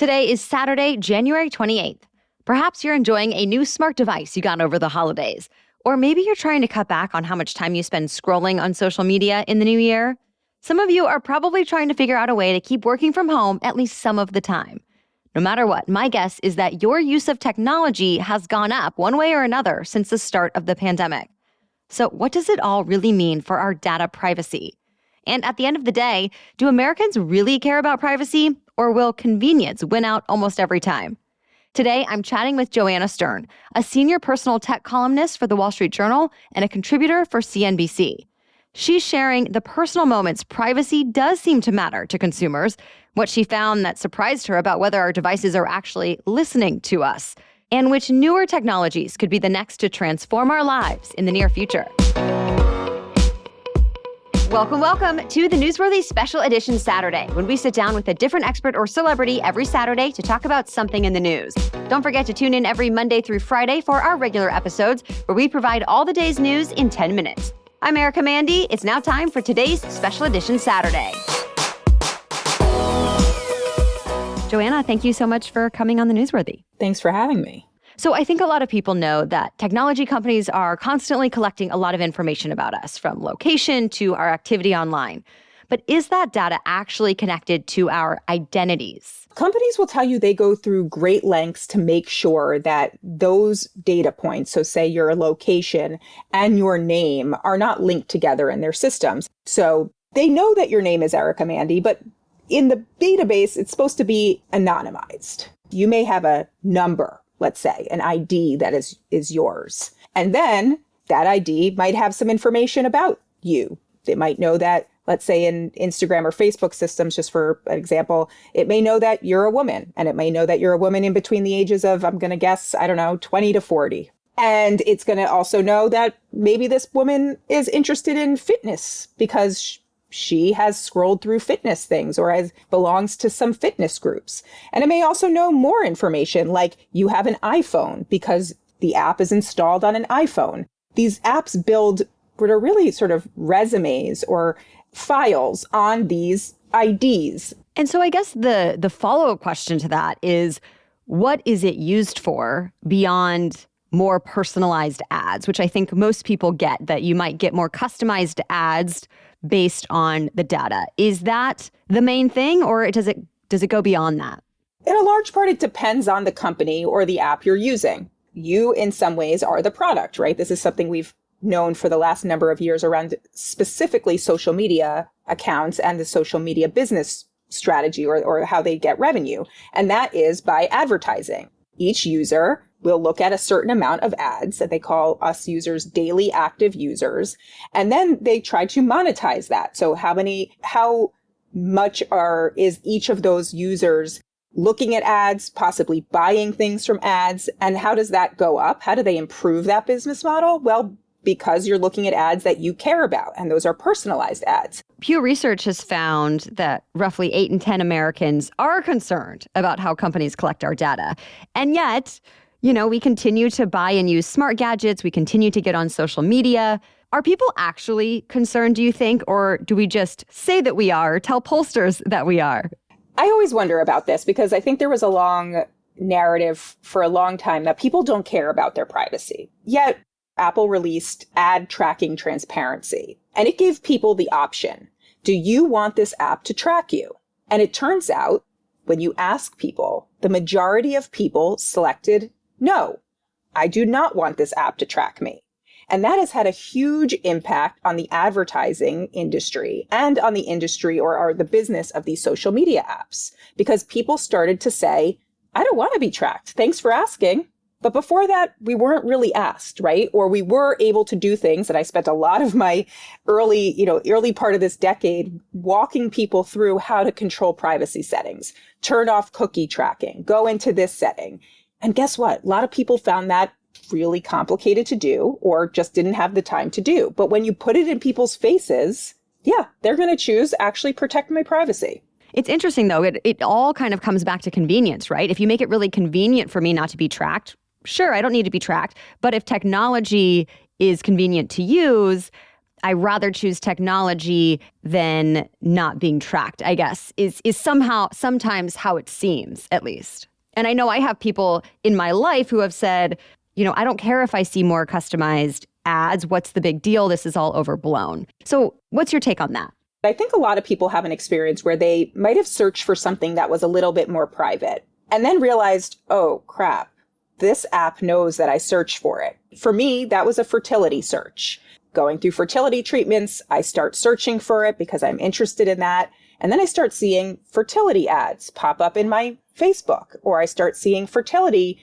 Today is Saturday, January 28th. Perhaps you're enjoying a new smart device you got over the holidays. Or maybe you're trying to cut back on how much time you spend scrolling on social media in the new year. Some of you are probably trying to figure out a way to keep working from home at least some of the time. No matter what, my guess is that your use of technology has gone up one way or another since the start of the pandemic. So what does it all really mean for our data privacy? And at the end of the day, do Americans really care about privacy, or will convenience win out almost every time? Today, I'm chatting with Joanna Stern, a senior personal tech columnist for the Wall Street Journal and a contributor for CNBC. She's sharing the personal moments privacy does seem to matter to consumers, what she found that surprised her about whether our devices are actually listening to us, and which newer technologies could be the next to transform our lives in the near future. Welcome to the Newsworthy Special Edition Saturday, when we sit down with a different expert or celebrity every Saturday to talk about something in the news. Don't forget to tune in every Monday through Friday for our regular episodes, where we provide all the day's news in 10 minutes. I'm Erica Mandy. It's now time for today's Special Edition Saturday. Joanna, thank you so much for coming on the Newsworthy. Thanks for having me. So I think a lot of people know that technology companies are constantly collecting a lot of information about us, from location to our activity online. But is that data actually connected to our identities? Companies will tell you they go through great lengths to make sure that those data points, so say your location and your name, are not linked together in their systems. So they know that your name is Erica Mandy, but in the database, it's supposed to be anonymized. You may have a number, let's say, an ID that is yours. And then that ID might have some information about you. They might know that, let's say in Instagram or Facebook systems, just for an example, it may know that you're a woman, and it may know that you're a woman in between the ages of, I'm going to guess, 20 to 40. And it's going to also know that maybe this woman is interested in fitness because she has scrolled through fitness things or belongs to some fitness groups. And it may also know more information, like you have an iPhone because the app is installed on an iPhone. These apps build what are really sort of resumes or files on these IDs. And so I guess the follow-up question to that is, what is it used for beyond more personalized ads, which I think most people get, that you might get more customized ads based on the data? Is that the main thing, or does it go beyond that? In a large part, it depends on the company or the app you're using. You, in some ways, are the product, right? This is something we've known for the last number of years around specifically social media accounts and the social media business strategy or how they get revenue. And that is by advertising. Each user will look at a certain amount of ads that they call us users daily active users. And then they try to monetize that. So how much is each of those users looking at ads, possibly buying things from ads? And how does that go up? How do they improve that business model? Well, because you're looking at ads that you care about, and those are personalized ads. Pew Research has found that roughly 8 in 10 Americans are concerned about how companies collect our data. And yet, we continue to buy and use smart gadgets. We continue to get on social media. Are people actually concerned, do you think? Or do we just say that we are, or tell pollsters that we are? I always wonder about this because I think there was a long narrative for a long time that people don't care about their privacy. Yet Apple released ad tracking transparency, and it gave people the option. Do you want this app to track you? And it turns out when you ask people, the majority of people selected no, I do not want this app to track me. And that has had a huge impact on the advertising industry and on the industry or the business of these social media apps, because people started to say, I don't want to be tracked. Thanks for asking. But before that, we weren't really asked, right? Or we were able to do things that I spent a lot of my early part of this decade walking people through how to control privacy settings, turn off cookie tracking, go into this setting. And guess what? A lot of people found that really complicated to do or just didn't have the time to do. But when you put it in people's faces, yeah, they're going to choose actually protect my privacy. It's interesting, though. It all kind of comes back to convenience, right? If you make it really convenient for me not to be tracked, sure, I don't need to be tracked. But if technology is convenient to use, I rather choose technology than not being tracked, I guess, is sometimes how it seems, at least. And I know I have people in my life who have said, I don't care if I see more customized ads. What's the big deal? This is all overblown. So what's your take on that? I think a lot of people have an experience where they might have searched for something that was a little bit more private and then realized, oh, crap, this app knows that I searched for it. For me, that was a fertility search. Going through fertility treatments, I start searching for it because I'm interested in that. And then I start seeing fertility ads pop up in my Facebook, or I start seeing fertility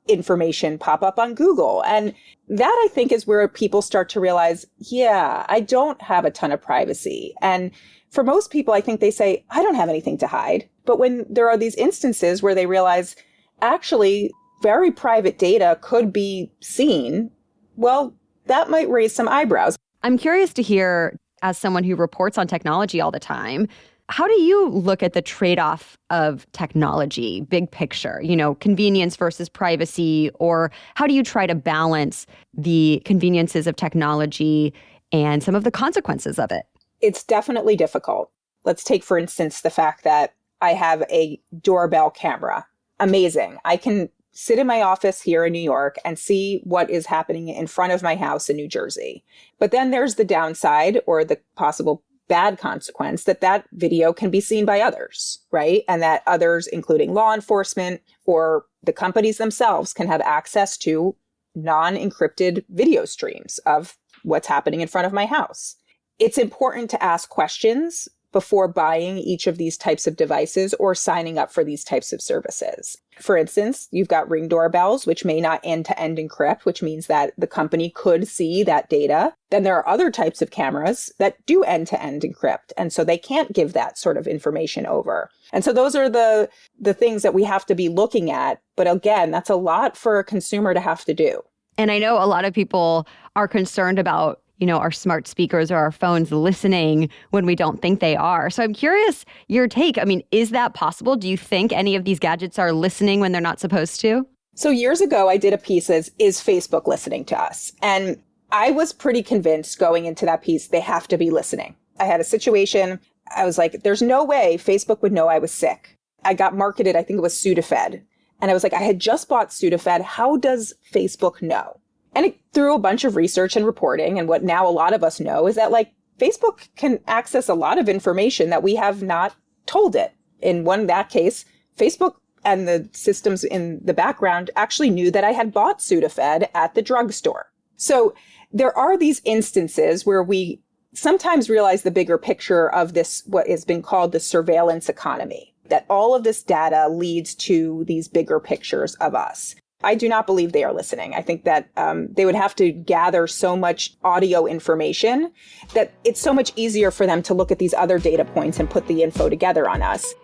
information pop up on Google. And that, I think, is where people start to realize, yeah, I don't have a ton of privacy. And for most people, I think they say, I don't have anything to hide. But when there are these instances where they realize, actually, very private data could be seen, well, that might raise some eyebrows. I'm curious to hear, as someone who reports on technology all the time, how do you look at the trade-off of technology, big picture, convenience versus privacy, or how do you try to balance the conveniences of technology and some of the consequences of it? It's definitely difficult. Let's take, for instance, the fact that I have a doorbell camera. Amazing. I can sit in my office here in New York and see what is happening in front of my house in New Jersey. But then there's the downside, or the possible bad consequence, that video can be seen by others, right? And that others, including law enforcement or the companies themselves, can have access to non-encrypted video streams of what's happening in front of my house. It's important to ask questions before buying each of these types of devices or signing up for these types of services. For instance, you've got Ring doorbells, which may not end-to-end encrypt, which means that the company could see that data. Then there are other types of cameras that do end-to-end encrypt, and so they can't give that sort of information over. And so those are the things that we have to be looking at. But again, that's a lot for a consumer to have to do. And I know a lot of people are concerned about our smart speakers or our phones listening when we don't think they are. So I'm curious your take. I mean, is that possible? Do you think any of these gadgets are listening when they're not supposed to? So years ago, I did a piece as, is Facebook listening to us? And I was pretty convinced going into that piece, they have to be listening. I had a situation. I was like, there's no way Facebook would know I was sick. I got marketed, I think it was Sudafed. And I was like, I had just bought Sudafed. How does Facebook know? And through a bunch of research and reporting, and what now a lot of us know is that Facebook can access a lot of information that we have not told it. In that case, Facebook and the systems in the background actually knew that I had bought Sudafed at the drugstore. So there are these instances where we sometimes realize the bigger picture of this, what has been called the surveillance economy, that all of this data leads to these bigger pictures of us. I do not believe they are listening. I think that they would have to gather so much audio information that it's so much easier for them to look at these other data points and put the info together on us.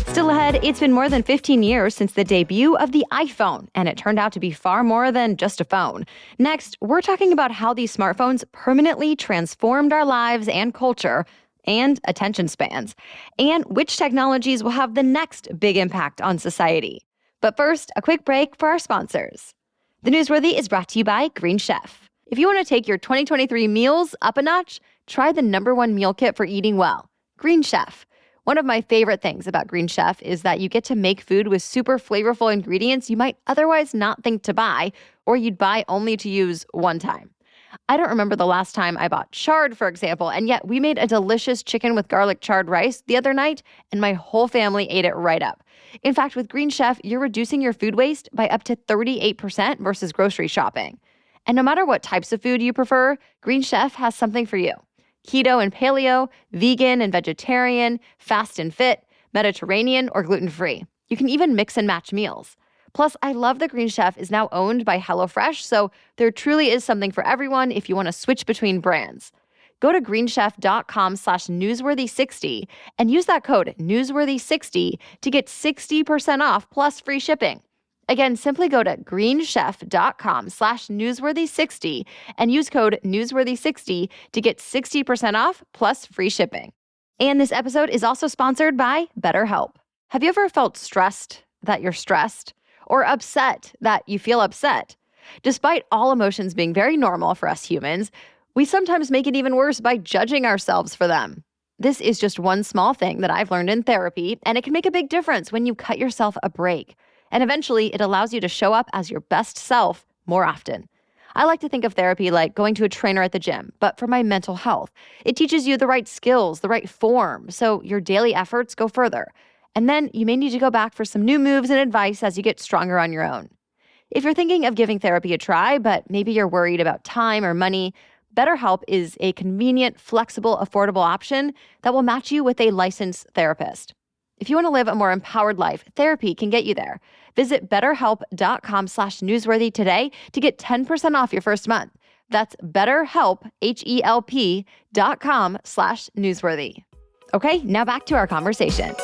Still ahead, it's been more than 15 years since the debut of the iPhone, and it turned out to be far more than just a phone. Next, we're talking about how these smartphones permanently transformed our lives and culture and attention spans, and which technologies will have the next big impact on society. But first, a quick break for our sponsors. The Newsworthy is brought to you by Green Chef. If you want to take your 2023 meals up a notch, try the #1 meal kit for eating well, Green Chef. One of my favorite things about Green Chef is that you get to make food with super flavorful ingredients you might otherwise not think to buy, or you'd buy only to use one time. I don't remember the last time I bought chard, for example, and yet we made a delicious chicken with garlic chard rice the other night, and my whole family ate it right up. In fact, with Green Chef, you're reducing your food waste by up to 38% versus grocery shopping. And no matter what types of food you prefer, Green Chef has something for you. Keto and paleo, vegan and vegetarian, fast and fit, Mediterranean or gluten-free. You can even mix and match meals. Plus, I love that Green Chef is now owned by HelloFresh, so there truly is something for everyone if you want to switch between brands. Go to greenchef.com/newsworthy60 and use that code newsworthy60 to get 60% off plus free shipping. Again, simply go to greenchef.com/newsworthy60 and use code newsworthy60 to get 60% off plus free shipping. And this episode is also sponsored by BetterHelp. Have you ever felt stressed that you're stressed? Or upset that you feel upset? Despite all emotions being very normal for us humans, we sometimes make it even worse by judging ourselves for them. This is just one small thing that I've learned in therapy, and it can make a big difference when you cut yourself a break. And eventually, it allows you to show up as your best self more often. I like to think of therapy like going to a trainer at the gym, but for my mental health. It teaches you the right skills, the right form, so your daily efforts go further. And then you may need to go back for some new moves and advice as you get stronger on your own. If you're thinking of giving therapy a try, but maybe you're worried about time or money, BetterHelp is a convenient, flexible, affordable option that will match you with a licensed therapist. If you want to live a more empowered life, therapy can get you there. Visit betterhelp.com/newsworthy today to get 10% off your first month. That's BetterHelp, HELP.com/newsworthy. Okay, now back to our conversation.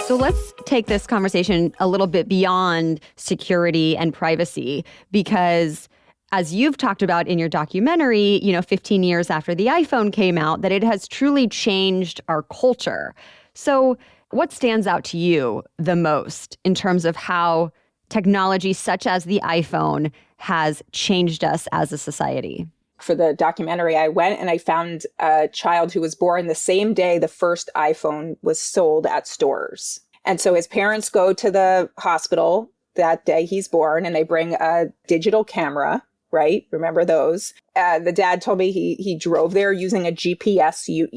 So let's take this conversation a little bit beyond security and privacy, because as you've talked about in your documentary, 15 years after the iPhone came out, that it has truly changed our culture. So what stands out to you the most in terms of how technology such as the iPhone has changed us as a society? For the documentary, I went and I found a child who was born the same day the first iPhone was sold at stores. And so his parents go to the hospital that day he's born and they bring a digital camera, right? Remember those? The dad told me he drove there using a GPS, a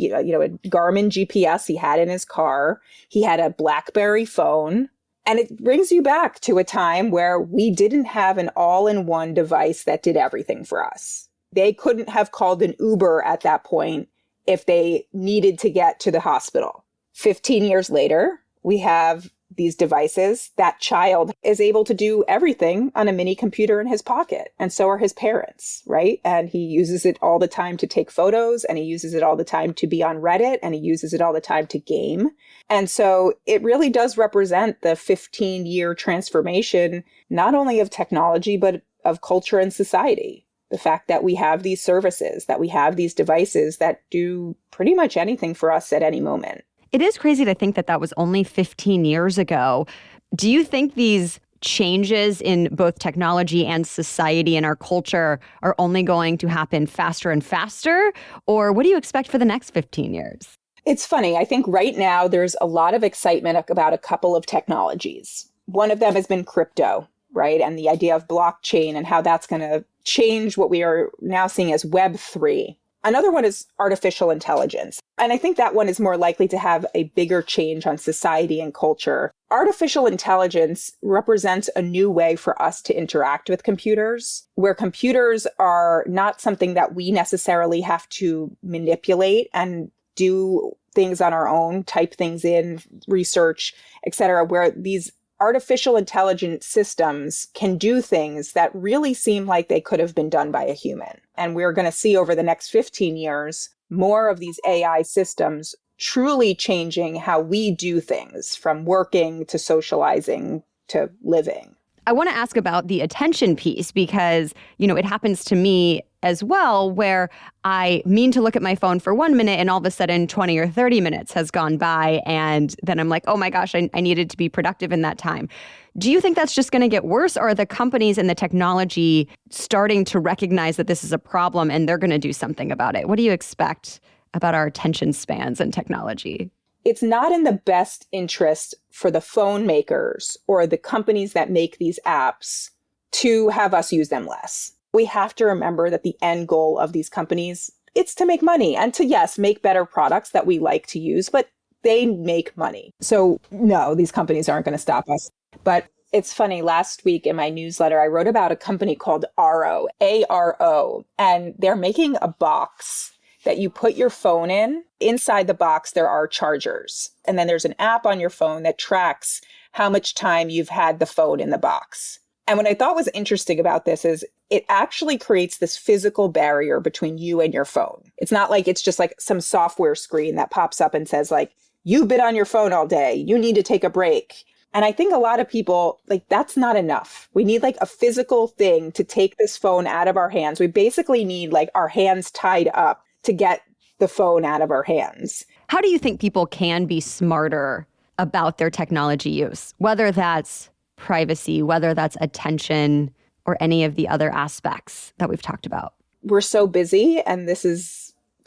Garmin GPS he had in his car. He had a BlackBerry phone. And it brings you back to a time where we didn't have an all-in-one device that did everything for us. They couldn't have called an Uber at that point if they needed to get to the hospital. 15 years later, we have these devices. That child is able to do everything on a mini computer in his pocket. And so are his parents, right? And he uses it all the time to take photos, and he uses it all the time to be on Reddit, and he uses it all the time to game. And so it really does represent the 15-year transformation, not only of technology, but of culture and society. The fact that we have these services, that we have these devices that do pretty much anything for us at any moment. It is crazy to think that that was only 15 years ago. Do you think these changes in both technology and society and our culture are only going to happen faster and faster? Or what do you expect for the next 15 years? It's funny. I think right now there's a lot of excitement about a couple of technologies. One of them has been crypto, right? And the idea of blockchain and how that's going to change what we are now seeing as Web3. Another one is artificial intelligence. And I think that one is more likely to have a bigger change on society and culture. Artificial intelligence represents a new way for us to interact with computers, where computers are not something that we necessarily have to manipulate and do things on our own, type things in, research, et cetera, where these artificial intelligence systems can do things that really seem like they could have been done by a human. And we're going to see over the next 15 years, more of these AI systems truly changing how we do things, from working to socializing to living. I want to ask about the attention piece because, it happens to me as well, where I mean to look at my phone for 1 minute and all of a sudden 20 or 30 minutes has gone by. And then I'm like, oh my gosh, I needed to be productive in that time. Do you think that's just going to get worse, or are the companies and the technology starting to recognize that this is a problem and they're going to do something about it? What do you expect about our attention spans and technology? It's not in the best interest for the phone makers or the companies that make these apps to have us use them less. We have to remember that the end goal of these companies, it's to make money and to, yes, make better products that we like to use, but they make money. So no, these companies aren't going to stop us. But it's funny, last week in my newsletter, I wrote about a company called Aro, A-R-O, and they're making a box that you put your phone in. Inside the box, there are chargers. And then there's an app on your phone that tracks how much time you've had the phone in the box. And what I thought was interesting about this is it actually creates this physical barrier between you and your phone. It's not like it's just like some software screen that pops up and says like, you've been on your phone all day, you need to take a break. And I think a lot of people, that's not enough. We need a physical thing to take this phone out of our hands. We basically need our hands tied up to get the phone out of our hands. How do you think people can be smarter about their technology use, whether that's privacy, whether that's attention or any of the other aspects that we've talked about? We're so busy, and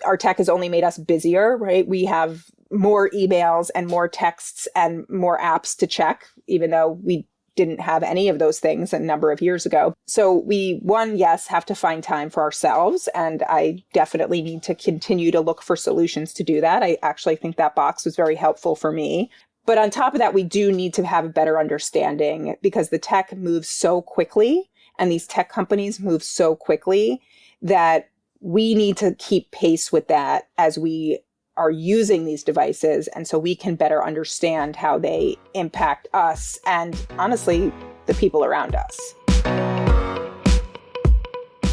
our tech has only made us busier, right? We have more emails and more texts and more apps to check, even though we didn't have any of those things a number of years ago. So we, yes, have to find time for ourselves. And I definitely need to continue to look for solutions to do that. I actually think that box was very helpful for me. But on top of that, we do need to have a better understanding, because the tech moves so quickly and these tech companies move so quickly that we need to keep pace with that as we are using these devices, and so we can better understand how they impact us and, honestly, the people around us.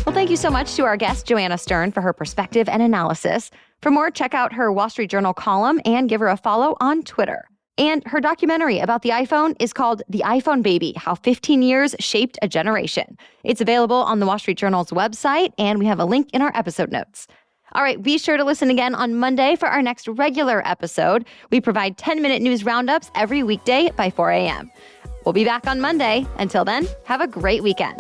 Well, thank you so much to our guest, Joanna Stern, for her perspective and analysis. For more, check out her Wall Street Journal column and give her a follow on Twitter. And her documentary about the iPhone is called The iPhone Baby: How 15 Years Shaped a Generation. It's available on the Wall Street Journal's website, and we have a link in our episode notes. All right, be sure to listen again on Monday for our next regular episode. We provide 10-minute news roundups every weekday by 4 a.m. We'll be back on Monday. Until then, have a great weekend.